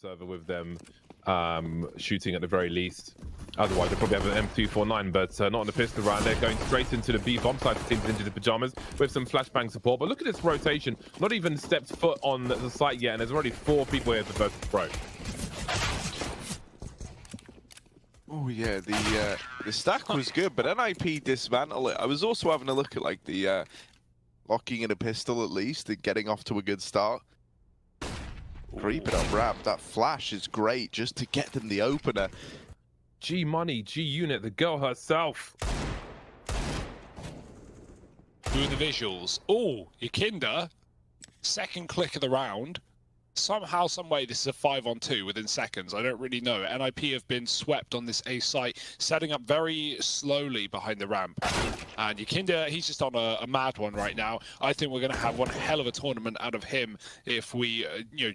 server with them shooting at the very least. Otherwise, they probably have an M249, but not on the pistol round. They're going straight into the B bomb side for Teams into the pajamas with some flashbang support. But look at this rotation. Not even stepped foot on the site yet, and there's already 4 people here at the Virtus.pro. Oh yeah, the stack was good, but NIP dismantled it. I was also having a look at like the locking in a pistol at least and getting off to a good start. Creeping up ramp, that flash is great just to get them the opener. G Money, G Unit, the girl herself. Doing the visuals. Oh, Yakinda, second click of the round. Somehow, someway, this is a 5-on-2 within seconds. I don't really know. NIP have been swept on this A site, setting up very slowly behind the ramp. And Yakinda, he's just on a mad one right now. I think we're going to have one hell of a tournament out of him if we,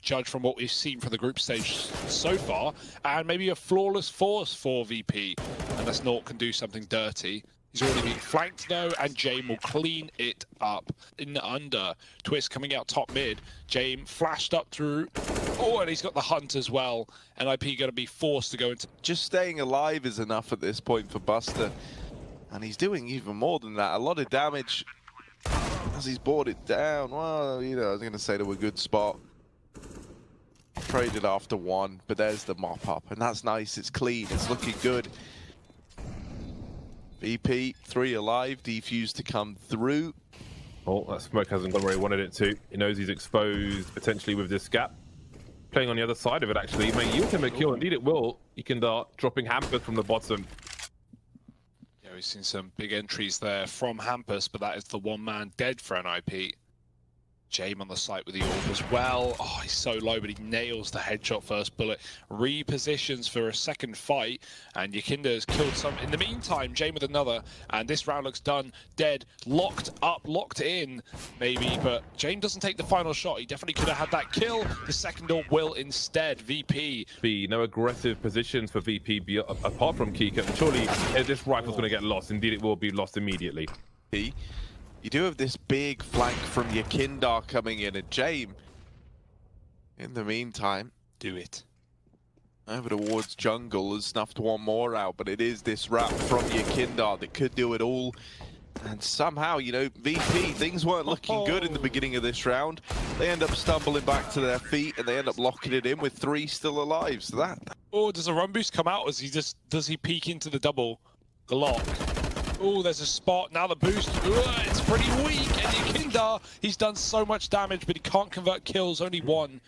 judge from what we've seen from the group stage so far. And maybe a flawless force for VP, unless Nort can do something dirty. He's already been flanked though, and Jame will clean it up in under. Twist coming out top mid. Jame flashed up through. Oh, and he's got the hunt as well. NIP going to be forced to go into... Just staying alive is enough at this point for Buster. And he's doing even more than that. A lot of damage as he's brought it down. Well, I was going to say to a good spot. Traded after 1, but there's the mop up. And that's nice. It's clean. It's looking good. VP, 3 alive, defuse to come through. Oh, that smoke hasn't gone where he wanted it to. He knows he's exposed potentially with this gap. Playing on the other side of it, actually. May yield him a kill. Indeed, it will. You can start dropping Hampus from the bottom. Yeah, we've seen some big entries there from Hampus, but that is the one man dead for NIP. Jame on the site with the orb as well. Oh, he's so low, but he nails the headshot first bullet. Repositions for a second fight, and Yakinda has killed some. In the meantime, Jame with another, and this round looks done. Dead, locked up, locked in, maybe, but Jame doesn't take the final shot. He definitely could have had that kill. The second orb will instead. VP. No aggressive positions for VP apart from Kika. And surely this rifle's going to get lost. Indeed, it will be lost immediately. You do have this big flank from Yakinda coming in, and Jame, in the meantime, Do it. over towards jungle has snuffed one more out, but it is this wrap from Yakinda that could do it all. And somehow, VP, things weren't looking good in the beginning of this round. They end up stumbling back to their feet, and they end up locking it in with 3 still alive. So that... Oh, does a run boost come out? Does he peek into the double lock? Oh, there's a spot. Now the boost. It's pretty weak. And Yakinda, he's done so much damage, but he can't convert kills. Only 1.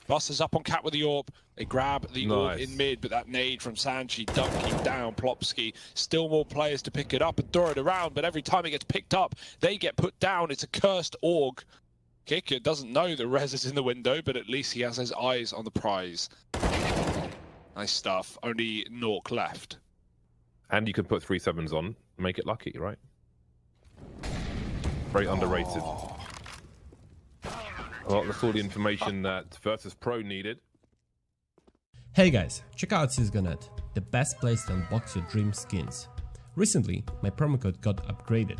Buster's up on Cat with the orb. They grab the orb in mid, but that nade from Sanchi dunking down Plopsky. Still more players to pick it up and throw it around, but every time it gets picked up, they get put down. It's a cursed org. Kicker doesn't know that Rez is in the window, but at least he has his eyes on the prize. Nice stuff. Only Nork left. And you can put 3 7s on, make it lucky, right? Very underrated. Well, that's all the information that Virtus.pro needed. Hey guys, check out CSGO.net, the best place to unbox your dream skins. Recently, my promo code got upgraded,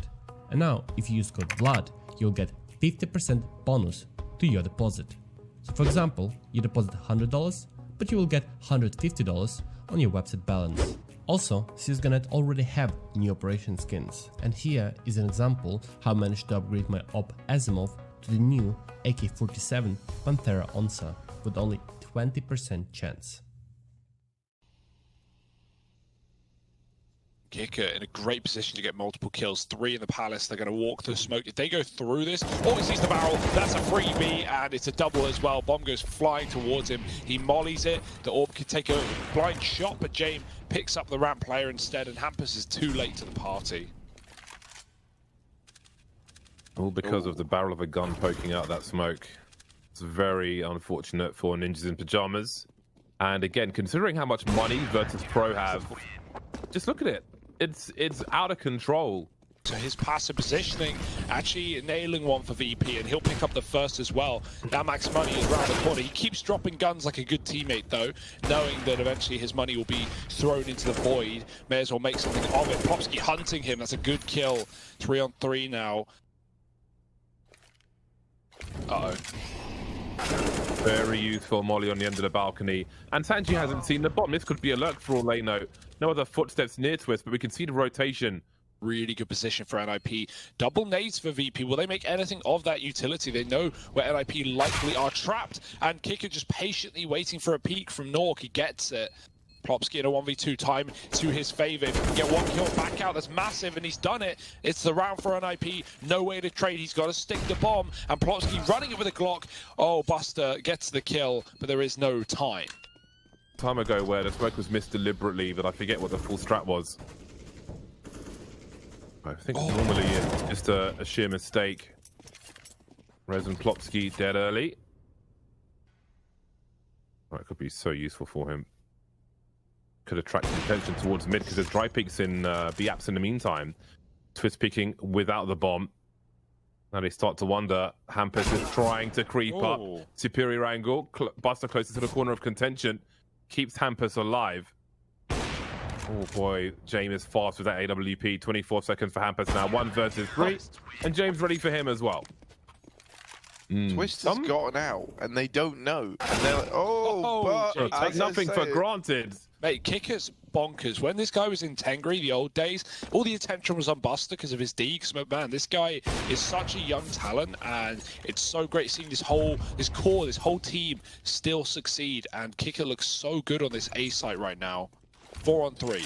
and now if you use code VLAD, you'll get 50% bonus to your deposit. So for example, you deposit $100, but you will get $150 on your website balance. Also, CSGO.net already have new operation skins, and here is an example how I managed to upgrade my Op Asimov to the new AK-47 Panthera Onsa with only 20% chance. Kicker in a great position to get multiple kills. 3 in the palace. They're going to walk through smoke. If they go through this, oh, he sees the barrel. That's a freebie, and it's a double as well. Bomb goes flying towards him. He mollies it. The orb could take a blind shot, but Jame picks up the ramp player instead, and Hampus is too late to the party. All because of the barrel of a gun poking out that smoke. It's very unfortunate for ninjas in pajamas. And again, considering how much money Virtus.pro have, just look at it. It's out of control. So his passive positioning actually nailing one for VP, and he'll pick up the first as well. Now max money is around the corner. He keeps dropping guns like a good teammate though, knowing that eventually his money will be thrown into the void. May as well make something of it. Plopsky hunting him. That's a good kill. 3 on 3 now. Uh-oh. Very useful molly on the end of the balcony. And Sanji hasn't seen the bomb. This could be a lurk for all they know. No other footsteps near to us, but we can see the rotation. Really good position for NIP. Double nades for VP. Will they make anything of that utility? They know where NIP likely are trapped. And Kicker just patiently waiting for a peek from Nork. He gets it. Plopsky in a 1v2 time to his favor. If he can get one kill back out, that's massive, and he's done it. It's the round for NIP. No way to trade. He's got to stick the bomb. And Plopsky running it with a Glock. Oh, Buster gets the kill, but there is no time. Time ago where the smoke was missed deliberately, but I forget what the full strat was. I think normally it's just a sheer mistake. Rez and Plopsky dead early. Oh, it could be so useful for him. Could attract attention towards mid because there's dry peaks in B-apps in the meantime. Twist peeking without the bomb. Now they start to wonder. Hampus is trying to creep up. Superior angle. Buster closer to the corner of contention. Keeps Hampus alive. Oh boy, James is fast with that AWP. 24 seconds for Hampus now. 1 versus 3. And James ready for him as well. Twist has gotten out and they don't know. And they're like, but take nothing for granted. Mate, Kicker's bonkers. When this guy was in Tengri, the old days, all the attention was on Buster because of his D. Because, man, this guy is such a young talent, and it's so great seeing this whole team still succeed. And Kicker looks so good on this A site right now. 4 on 3.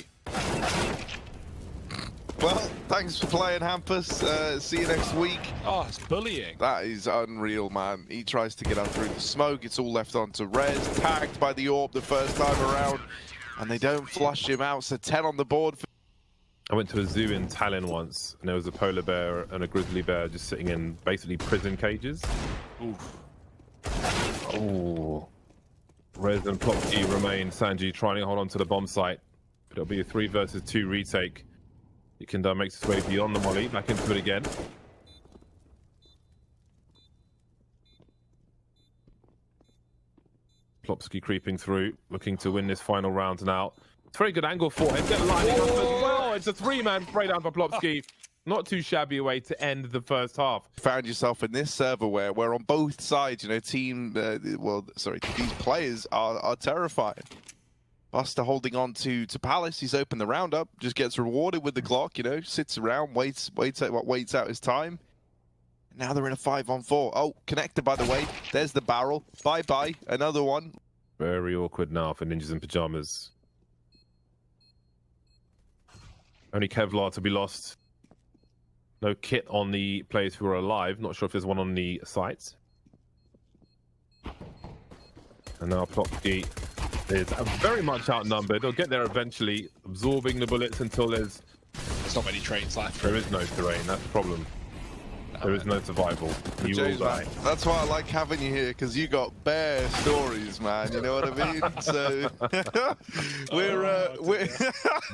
Well, thanks for playing, Hampus. See you next week. Oh, it's bullying. That is unreal, man. He tries to get out through the smoke. It's all left onto Rez. Tagged by the AWP the first time around. And they don't flush him out. So 10 on the board. I went to a zoo in Tallinn once, and there was a polar bear and a grizzly bear just sitting in basically prison cages. Oof. Oh. Rez and Plopsky remain. Sanji trying to hold on to the bomb site. But it'll be a 3 versus 2 retake. Yekindar makes his way beyond the molly, back into it again. Plopsky creeping through, looking to win this final round now. It's a very good angle for him. They're lining up as well. It's a 3-man spray down for Plopsky. Not too shabby a way to end the first half. Found yourself in this server where on both sides, you know, these players are terrifying. Buster holding on to Palace. He's opened the round up, just gets rewarded with the Glock, you know, sits around, waits out his time. Now they're in a 5-on-4. Oh, connected, by the way. There's the barrel. Bye-bye. Another one. Very awkward now for Ninjas in Pajamas. Only Kevlar to be lost. No kit on the players who are alive. Not sure if there's one on the sites. And now Plopsky is very much outnumbered. They'll get there eventually, absorbing the bullets until there's not many trains left. There is no terrain, that's the problem. There is no survival. You will die. That's why I like having you here, because you got bare stories, man. You know what I mean? So we're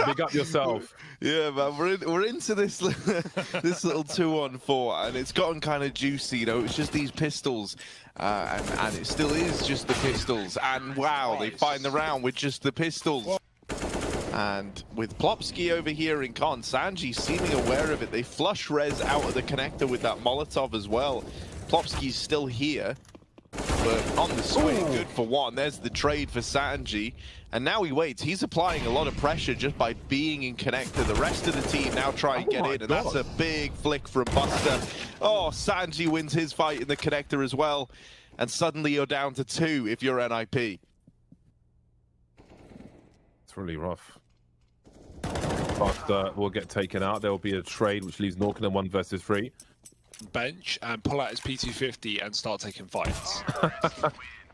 big up yourself. Yeah, man. We're into this this little 2-on-4, and it's gotten kind of juicy. You know, it's just these pistols, and it still is just the pistols. And wow, they find the round with just the pistols. And with Plopsky over here in con, Sanji seeming aware of it. They flush Rez out of the connector with that Molotov as well. Plopsky's still here, but on the swing, good for one. There's the trade for Sanji. And now he waits. He's applying a lot of pressure just by being in connector. The rest of the team now try and get in, and that's a big flick from Buster. Oh, Sanji wins his fight in the connector as well. And suddenly you're down to 2 if you're NIP. It's really rough. Buster will get taken out. There will be a trade which leaves Norkin in 1 versus 3. Bench and pull out his P250 and start taking fights.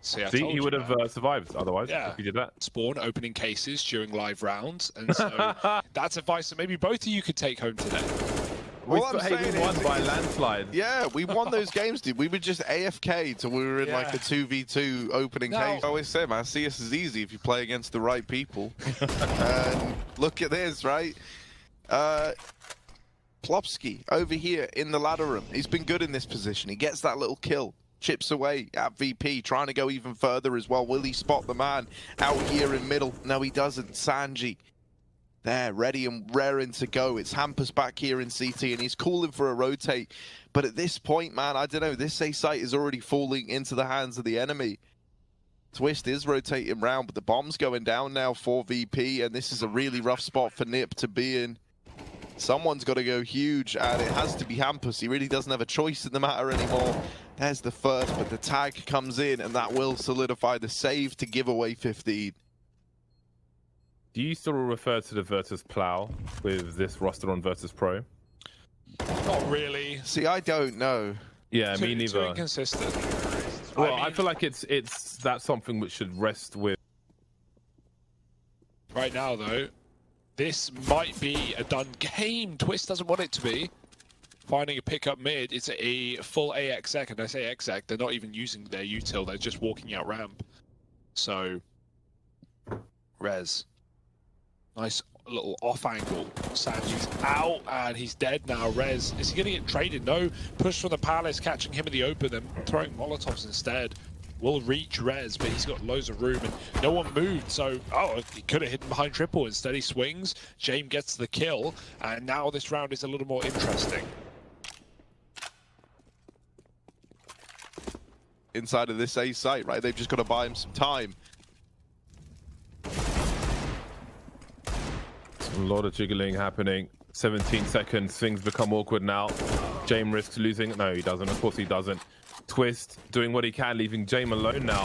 See, he would have survived otherwise if he did that. Spawn opening cases during live rounds, and so that's advice that maybe both of you could take home today. We won by landslide. Yeah, we won those games, dude. We were just AFK till we were in like a 2v2 opening case. I always say, man, CS is easy if you play against the right people. And look at this, right? Plopsky over here in the ladder room. He's been good in this position. He gets that little kill. Chips away at VP, trying to go even further as well. Will he spot the man out here in middle? No, he doesn't. Sanji. There, ready and raring to go. It's Hampus back here in CT, and he's calling for a rotate. But at this point, man, I don't know. This A site is already falling into the hands of the enemy. Twist is rotating round, but the bomb's going down now for VP, and this is a really rough spot for Nip to be in. Someone's got to go huge, and it has to be Hampus. He really doesn't have a choice in the matter anymore. There's the first, but the tag comes in, and that will solidify the save to give away 15. Do you still refer to the Virtus.pro with this roster on Virtus.pro? Not really. See, I don't know. Yeah, me Too neither. inconsistent. Well, I feel like that's something which should rest with. Right now, though, this might be a done game. Twist doesn't want it to be. Finding a pickup mid, it's a full AX sec, and I say X sec, they're not even using their util, they're just walking out ramp. So, Rez. Nice little off angle. Sanji's out, and he's dead now. Rez, is he going to get traded? No. Push from the Palace, catching him in the open, and throwing Molotovs instead. Will reach Rez, but he's got loads of room, and no one moved, so, he could have hidden behind triple. Instead, he swings. James gets the kill, and now this round is a little more interesting. Inside of this A site, right? They've just got to buy him some time. A lot of jiggling happening. 17 seconds, things become awkward now. James risks losing. No, he doesn't. Of course he doesn't. Twist doing what he can, leaving James alone now.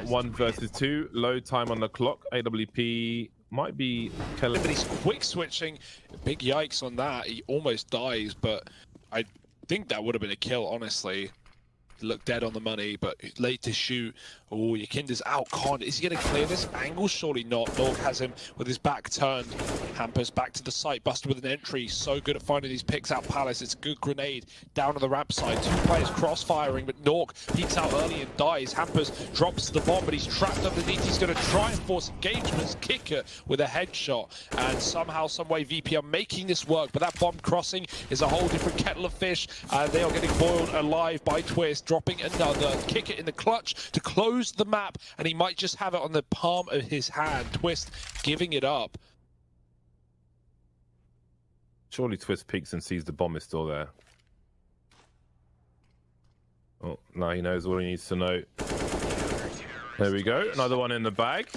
1 versus 2. Low time on the clock. AWP might be killing. But he's quick switching. Big yikes on that. He almost dies, but I think that would have been a kill, honestly. Look dead on the money, but late to shoot. Oh, Yakinda's out. Is he going to clear this angle? Surely not. Norg has him with his back turned. Hampus back to the site. Buster with an entry. So good at finding these picks out. Palace. It's a good grenade down on the ramp side. 2 players cross-firing, but Norg peeks out early and dies. Hampus drops the bomb, but he's trapped underneath. He's going to try and force engagement. Kicker with a headshot. And somehow, someway, VP are making this work, but that bomb crossing is a whole different kettle of fish. They are getting boiled alive by Twist. Dropping another kick it in the clutch to close the map, and he might just have it on the palm of his hand. Twist giving it up. Surely Twist peeks and sees the bomb is still there. Oh, now he knows all he needs to know. There we go, another one in the bag.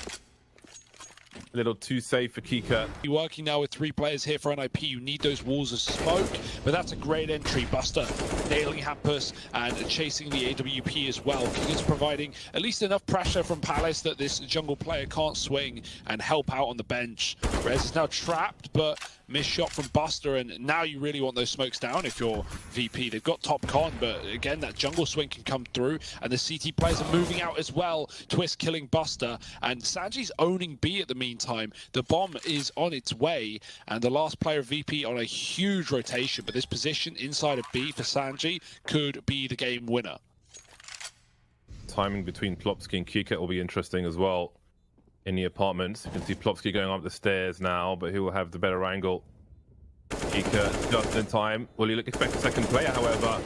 A little too safe for Kika. You're working now with 3 players here for NIP. You need those walls of smoke, but that's a great entry. Buster nailing Hampus and chasing the AWP as well. Kika's providing at least enough pressure from Palace that this jungle player can't swing and help out on the bench. Rez is now trapped, but missed shot from Buster, and now you really want those smokes down if you're VP. They've got top con, but again, that jungle swing can come through, and the CT players are moving out as well. Twist killing Buster, and Sanji's owning B at the meantime. The bomb is on its way, and the last player of VP on a huge rotation, but this position inside of B for Sanji could be the game winner. Timing between Plopsky and Kika will be interesting as well. In the apartments, you can see Plopsky going up the stairs now, but he will have the better angle. Kika just in time. Will you expect a second player, however?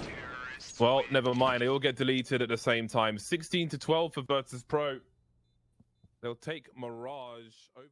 Well, never mind. They all get deleted at the same time. 16-12 for Virtus.pro. They'll take Mirage over.